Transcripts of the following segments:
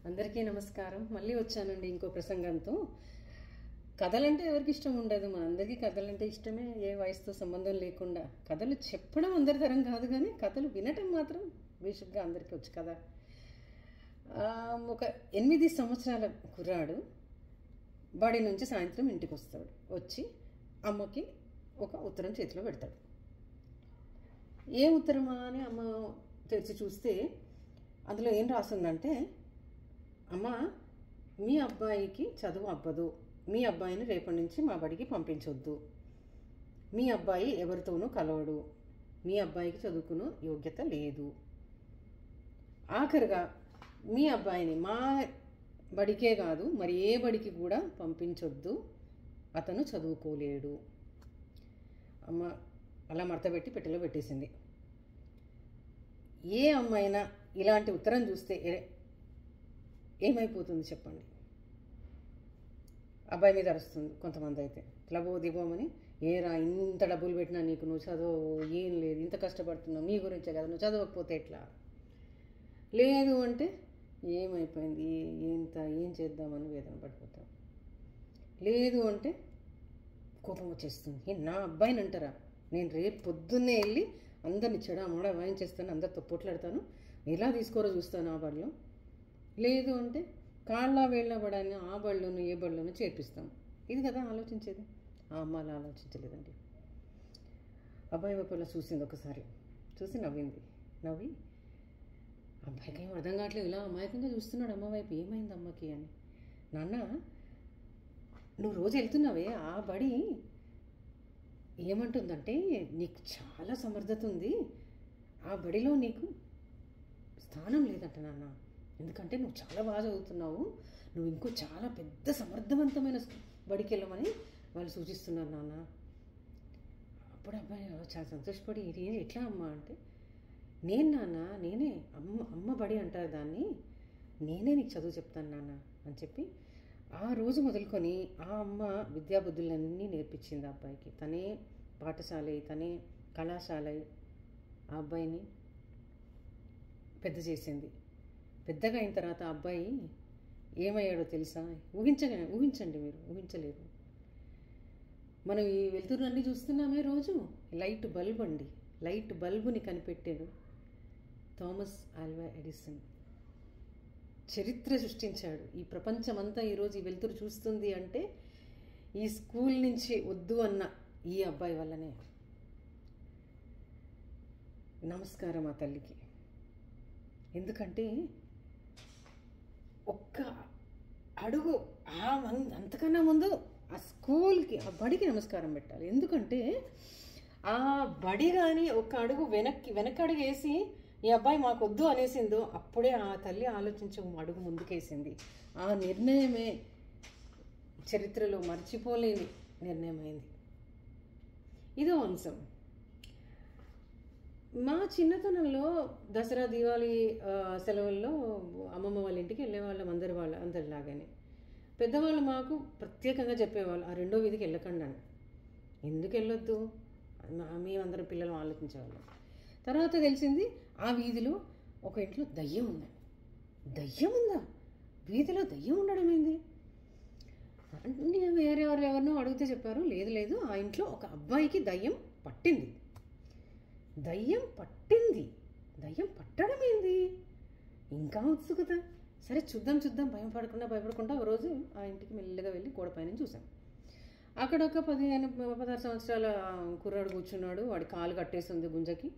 అందరికీ నమస్కారం. మళ్ళీ వచ్చానండి ఇంకో ప్రసంగంతో. కథలంటే ఎవరికి ఇష్టం ఉండదు? మనందరికీ కథలంటే ఇష్టమే, ఏ వయసుతో సంబంధం లేకుండా. కథలు చెప్పడం అందరి తరం కాదు, కానీ కథలు వినటం మాత్రం బేసిక్గా అందరికీ వచ్చు కదా. ఒక 8 సంవత్సరాల కుర్రాడు బడి నుంచి సాయంత్రం ఇంటికి వస్తాడు. వచ్చి అమ్మకి ఒక ఉత్తరం చేతిలో పెడతాడు. ఏ ఉత్తరమా అని అమ్మ తెరిచి చూస్తే అందులో ఏం రాస్తుందంటే, అమ్మ, మీ అబ్బాయికి చదువు అవ్వదు, మీ అబ్బాయిని రేపటి నుంచి మా బడికి పంపించొద్దు, మీ అబ్బాయి ఎవరితోనూ కలవడు, మీ అబ్బాయికి చదువుకునే యోగ్యత లేదు, ఆఖరిగా మీ అబ్బాయిని మా బడికే కాదు మరి ఏ బడికి కూడా పంపించొద్దు, అతను చదువుకోలేడు. అమ్మ అలా మడతపెట్టి పెట్టెలో పెట్టేసింది. ఏ అమ్మాయినా ఇలాంటి ఉత్తరం చూస్తే ఏమైపోతుంది చెప్పండి? అబ్బాయి మీద అరుస్తుంది. కొంతమంది అయితే లబో దిగోమని, ఏరా ఇంత డబ్బులు పెట్టినా నీకు నువ్వు చదువు ఏం లేదు, ఇంత కష్టపడుతున్నావు నీ గురించే కదా, నువ్వు చదవకపోతే ఎట్లా? లేదు అంటే ఏమైపోయింది, ఏం చేద్దామని వేదన పడిపోతాం. లేదు అంటే కోపం వచ్చేస్తుంది. నా అబ్బాయిని అంటారా? నేను రేపు పొద్దున్నే వెళ్ళి అందరిని చెడమడ వాయించేస్తాను, అందరితో పొట్లాడతాను, ఎలా తీసుకోరో చూస్తాను ఆ బడిలో. లేదు అంటే కాళ్ళ వేళ్ళ పడాన్ని ఆ బడిలోనూ ఏ బడిలోనూ చేర్పిస్తాం. ఇది కదా ఆలోచించేది. ఆ అమ్మ అలా ఆలోచించలేదండి. అబ్బాయి వైపు ఇలా చూసింది, ఒకసారి చూసి నవ్వి అబ్బాయికి ఏం అర్థం కావట్లేదు, ఇలా అమాయకంగా చూస్తున్నాడు అమ్మ వైపు. ఏమైంది అమ్మకి అని. నాన్న, నువ్వు రోజు వెళ్తున్నావే ఆ బడి ఏమంటుందంటే, నీకు చాలా సమర్థత ఉంది, ఆ బడిలో నీకు స్థానం లేదంట నాన్న, ఎందుకంటే నువ్వు చాలా బాగా చదువుతున్నావు, నువ్వు ఇంకో చాలా పెద్ద సమర్థవంతమైన బడికి వెళ్ళమని వాళ్ళు సూచిస్తున్నారు నాన్న. అప్పుడు అబ్బాయి చాలా సంతోషపడి, ఇది ఎట్లా అమ్మ అంటే, నేనే అమ్మ బడి అంటారు దాన్ని, నేనే నీకు చదువు చెప్తాను నాన్న అని చెప్పి ఆ రోజు మొదలుకొని ఆ అమ్మ విద్యాబుద్ధులన్నీ నేర్పించింది ఆ అబ్బాయికి. తనే పాఠశాల, తనే కళాశాల ఆ అబ్బాయిని పెద్ద చేసింది. పెద్దగా అయిన తర్వాత ఆ అబ్బాయి ఏమయ్యాడో తెలుసా? ఊహించండి, మీరు ఊహించలేరు. మనం ఈ వెలుతురులన్నీ చూస్తున్నామే రోజు. లైట్ బల్బుని కనిపెట్టాడు థామస్ ఆల్వా ఎడిసన్. చరిత్ర సృష్టించాడు. ఈ ప్రపంచమంతా ఈరోజు ఈ వెలుతురు చూస్తుంది అంటే ఈ స్కూల్ నుంచి వద్దు అన్న ఈ అబ్బాయి వల్లనే. నమస్కారం ఆ తల్లికి. ఎందుకంటే ఒక్క అడుగు అంతకన్నా ముందు ఆ స్కూల్కి, ఆ బడికి నమస్కారం పెట్టాలి. ఎందుకంటే ఆ బడి కానీ ఒక్క అడుగు వెనకడుగు వేసి ఈ అబ్బాయి మాకొద్దు అనేసిందో అప్పుడే ఆ తల్లి ఆలోచించి అడుగు ముందుకేసింది. ఆ నిర్ణయమే చరిత్రలో మర్చిపోలేని నిర్ణయమైంది. ఇదో అంశం. మా చిన్నతనంలో దసరా దీవాళి సెలవుల్లో అమ్మమ్మ వాళ్ళ ఇంటికి వెళ్ళేవాళ్ళం, అందరిలాగానే. పెద్దవాళ్ళు మాకు ప్రత్యేకంగా చెప్పేవాళ్ళు, ఆ 2వ వీధికి వెళ్ళకండి అని. ఎందుకు వెళ్ళొద్దు? మేమందరం పిల్లలు ఆలోచించేవాళ్ళం. తర్వాత తెలిసింది, ఆ వీధిలో ఒక ఇంట్లో దయ్యం ఉందని. దయ్యం ఉందా? వీధిలో దయ్యం ఉండడం ఏంది అంటే వేరే ఎవరినో అడిగితే చెప్పారు, లేదు ఆ ఇంట్లో ఒక అబ్బాయికి దయ్యం పట్టింది. దయ్యం పట్టడం ఏంది? ఇంకా ఉత్సుకత. సరే చూద్దాం, భయపడకుండా ఒక రోజు ఆ ఇంటికి మెల్లగా వెళ్ళి గోడ పైన చూసాం. అక్కడ ఒక 16 సంవత్సరాల కుర్రాడు కూర్చున్నాడు. వాడి కాలు కట్టేసింది గుంజకి.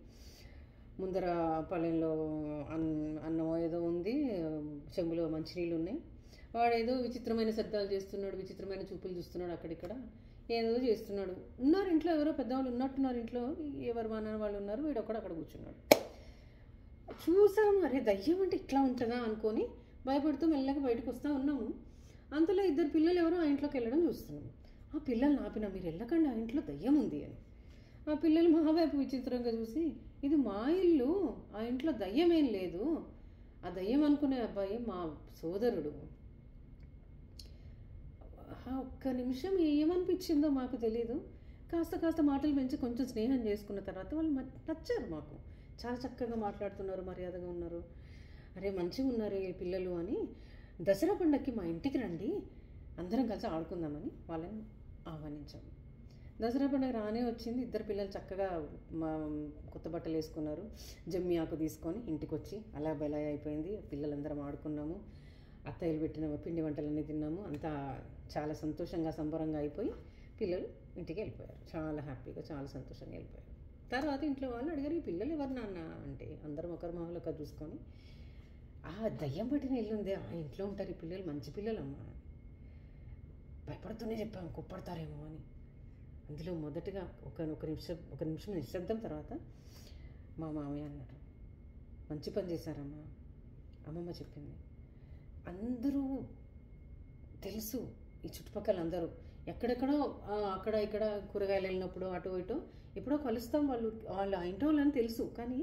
ముందర పల్లెంలో అన్నం ఏదో ఉంది, చెంబులో మంచినీళ్ళు ఉన్నాయి. వాడేదో విచిత్రమైన శబ్దాలు చేస్తున్నాడు, విచిత్రమైన చూపులు చూస్తున్నాడు, అక్కడిక్కడ ఏదో చేస్తున్నాడు. ఉన్నారు ఇంట్లో, ఎవరో పెద్దవాళ్ళు ఉన్నట్టున్నారు ఇంట్లో, ఎవరు మా నాన్న వాళ్ళు ఉన్నారు, వీడొక్కడు అక్కడ కూర్చున్నాడు. చూసాము, అరే దయ్యం అంటే ఇట్లా ఉంటుందా అనుకొని భయపడుతూ మెల్లగా బయటకు వస్తూ ఉన్నాము. అంతలో 2 పిల్లలు ఎవరో ఆ ఇంట్లోకి వెళ్ళడం చూస్తున్నాము. ఆ పిల్లల్ని ఆపినా, మీరు వెళ్ళకండి, ఆ ఇంట్లో దయ్యం ఉంది అని. ఆ పిల్లలు మా వైపు విచిత్రంగా చూసి, ఇది మా ఇల్లు, ఆ ఇంట్లో దయ్యం ఏం లేదు, ఆ దయ్యం అనుకునే అబ్బాయి మా సోదరుడు. ఒక్క నిమిషం ఏమనిపించిందో మాకు తెలీదు. కాస్త మాటలు పెంచి కొంచెం స్నేహం చేసుకున్న తర్వాత వాళ్ళు నచ్చారు మాకు. చాలా చక్కగా మాట్లాడుతున్నారు, మర్యాదగా ఉన్నారు. అరే మంచిగా ఉన్నారు ఈ పిల్లలు అని దసరా పండగకి మా ఇంటికి రండి, అందరం కలిసి ఆడుకుందామని వాళ్ళని ఆహ్వానించాము. దసరా పండుగ రానే వచ్చింది. ఇద్దరు పిల్లలు చక్కగా మా కొత్త బట్టలు వేసుకున్నారు. జమ్మి ఆకు తీసుకొని ఇంటికి వచ్చి అలా బెలా అయిపోయింది. పిల్లలందరం ఆడుకున్నాము. అత్తయ్యలు పెట్టిన పిండి వంటలన్నీ తిన్నాము. అంతా చాలా సంతోషంగా సంబరంగా అయిపోయి పిల్లలు ఇంటికి వెళ్ళిపోయారు. చాలా హ్యాపీగా చాలా సంతోషంగా వెళ్ళిపోయారు. తర్వాత ఇంట్లో వాళ్ళు అడిగారు, ఈ పిల్లలు ఎవరు నాన్న అంటే, అందరం ఒకరి మొహంలో ఒకరు చూసుకొని, ఆ దయ్యం పట్టిన ఇల్లు ఉంది, ఆ ఇంట్లో ఉంటారు ఈ పిల్లలు, మంచి పిల్లలమ్మా. భయపడుతూనే చెప్పాము కుప్పడతారేమో అని. అందులో మొదటగా ఒక నిమిషం నిశ్శబ్దం తర్వాత మా మామయ్య అన్నారు, మంచి పని చేశారమ్మా. అమ్మమ్మ చెప్పింది, అందరూ తెలుసు, ఈ చుట్టుపక్కల అందరూ ఎక్కడెక్కడో అక్కడ ఇక్కడ కూరగాయలు వెళ్ళినప్పుడు అటు ఇటు ఎప్పుడో కలుస్తాం, వాళ్ళ ఆ ఇంటి వాళ్ళని తెలుసు. కానీ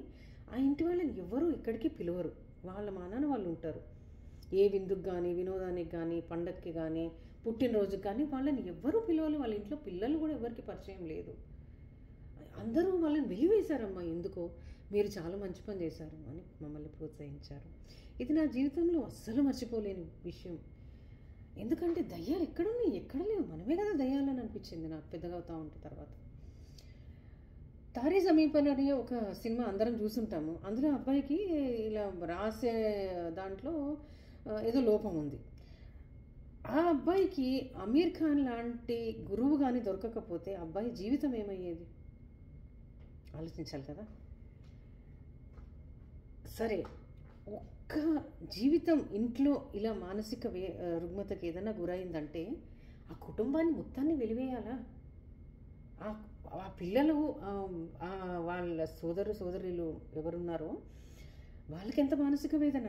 ఆ ఇంటి వాళ్ళని ఎవరు ఇక్కడికి పిలవరు. వాళ్ళ మానాన వాళ్ళు ఉంటారు. ఏ విందుకు కానీ, వినోదానికి కానీ, పండగకి కానీ, పుట్టినరోజుకి కానీ వాళ్ళని ఎవ్వరూ పిలవాలి. వాళ్ళ ఇంట్లో పిల్లలు కూడా ఎవరికి పరిచయం లేదు. అందరూ వాళ్ళని వెలివేశారమ్మా. ఎందుకో మీరు చాలా మంచి పని చేశారు అని మమ్మల్ని ప్రోత్సహించారు. ఇది నా జీవితంలో అస్సలు మర్చిపోలేని విషయం. ఎందుకంటే దయ్యాలు ఎక్కడున్నాయి, ఎక్కడ లేవు, మనమే కదా దయ్యాలని అనిపించింది నాకు పెద్దగా అవుతా ఉంటే. తర్వాత తారీ సమీపంలో అనే ఒక సినిమా అందరం చూసుంటాము. అందులో అబ్బాయికి ఇలా రాసే దాంట్లో ఏదో లోపం ఉంది. ఆ అబ్బాయికి అమీర్ ఖాన్ లాంటి గురువు కానీ దొరకకపోతే అబ్బాయి జీవితం ఏమయ్యేది ఆలోచించాలి కదా. సరే, ఒక్క జీవితం ఇంట్లో ఇలా మానసిక రుగ్మతకి ఏదైనా గురైందంటే ఆ కుటుంబాన్ని మొత్తాన్ని వెలివేయాలా? ఆ పిల్లలు, వాళ్ళ సోదరులు ఎవరున్నారో వాళ్ళకి ఎంత మానసిక వేదన.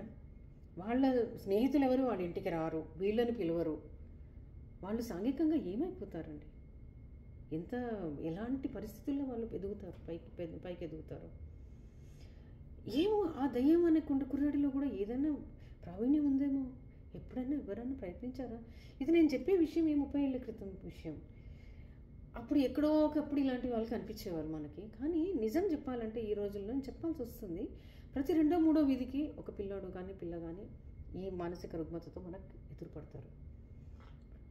వాళ్ళ స్నేహితులు ఎవరు వాళ్ళ ఇంటికి రారు, వీళ్ళని పిలవరు. వాళ్ళు సాంఘికంగా ఏమైపోతారండి? ఎలాంటి పరిస్థితుల్లో వాళ్ళు ఎదుగుతారు, పైకి ఎదుగుతారు? ఏమో ఆ దయ్యం అనే కుర్రాడిలో కూడా ఏదైనా ప్రావీణ్యం ఉందేమో. ఎప్పుడైనా ఎవరైనా ప్రయత్నించారా? ఇది నేను చెప్పే విషయం 30 ఏళ్ళ క్రితం విషయం. అప్పుడు ఎక్కడో ఒకప్పుడు ఇలాంటి వాళ్ళకి అనిపించేవారు మనకి. కానీ నిజం చెప్పాలంటే ఈ రోజుల్లో చెప్పాల్సి వస్తుంది, ప్రతి 2వ 3వ వీధికి ఒక పిల్లాడు కానీ పిల్ల కానీ ఈ మానసిక రుగ్మతతో మనకు ఎదురుపడతారు.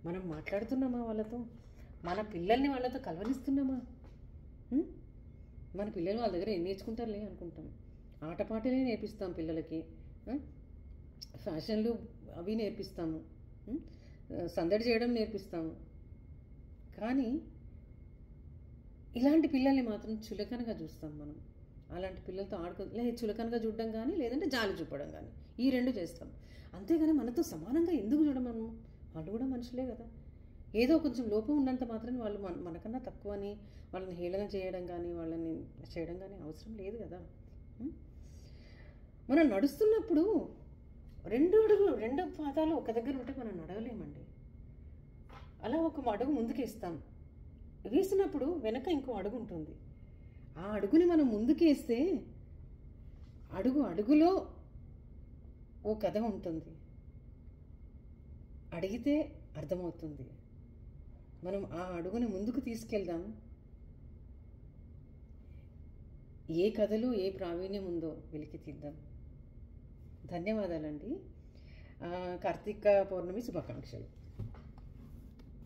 మనం మాట్లాడుతున్నామా వాళ్ళతో? మన పిల్లల్ని వాళ్ళతో కలవరిస్తున్నామా? మన పిల్లలు వాళ్ళ దగ్గర ఏం నేర్చుకుంటారులే అనుకుంటాం. ఆటపాటలే నేర్పిస్తాం పిల్లలకి, ఫ్యాషన్లు అవి నేర్పిస్తాము, సందడి చేయడం నేర్పిస్తాము. కానీ ఇలాంటి పిల్లల్ని మాత్రం చులకనగా చూస్తాం మనం. అలాంటి పిల్లలతో చులకనగా చూడడం కానీ, లేదంటే జాలి చూపడం కానీ, ఈ 2 చేస్తాం. అంతేగాని మనతో సమానంగా ఎందుకు చూడమను? వాళ్ళు కూడా మనుషులే కదా. ఏదో కొంచెం లోపం ఉన్నంత మాత్రం వాళ్ళు మనకన్నా తక్కువని వాళ్ళని హేళన చేయడం కానీ, వాళ్ళని చేయడం కానీ అవసరం లేదు కదా. మనం నడుస్తున్నప్పుడు 2 పాదాలు ఒక దగ్గర ఉంటే మనం నడవలేమండి. అలా ఒక అడుగు ముందుకేస్తాం, వేసినప్పుడు వెనక ఇంకో అడుగు ఉంటుంది. ఆ అడుగుని మనం ముందుకేస్తే అడుగులో ఓ కథ ఉంటుంది. అడిగితే అర్థమవుతుంది. మనం ఆ అడుగుని ముందుకు తీసుకెళ్దాం. ఏ కథలో ఏ ప్రావీణ్యం ఉందో వెలికి తీద్దాం. ధన్యవాదాలండి. కార్తీక పౌర్ణమి శుభాకాంక్షలు.